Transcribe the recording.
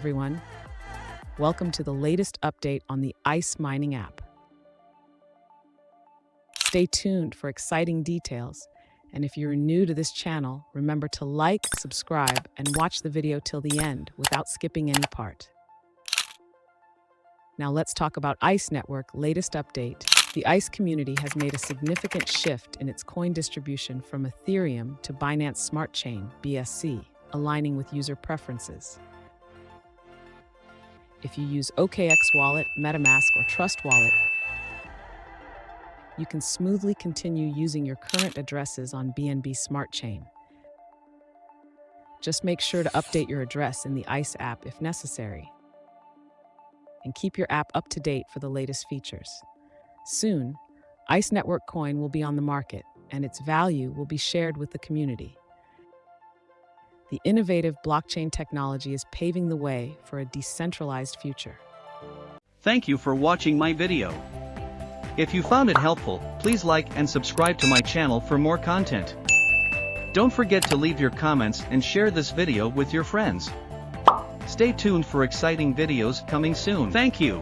everyone. Welcome to the latest update on the ice mining app. Stay tuned for exciting details, and if you're new to this channel, remember to like, subscribe, and watch the video till the end without skipping any part. Now let's talk about ICE Network latest update. The ICE community has made a significant shift in its coin distribution from Ethereum to Binance Smart Chain, BSC, aligning with user preferences. If you use OKX Wallet, MetaMask, or Trust Wallet, you can smoothly continue using your current addresses on BNB Smart Chain. Just make sure to update your address in the ICE app if necessary. And keep your app up to date for the latest features. Soon, ICE Network Coin will be on the market, and its value will be shared with the community. The innovative blockchain technology is paving the way for a decentralized future. Thank you for watching my video. If you found it helpful, please like and subscribe to my channel for more content. Don't forget to leave your comments and share this video with your friends. Stay tuned for exciting videos coming soon. Thank you.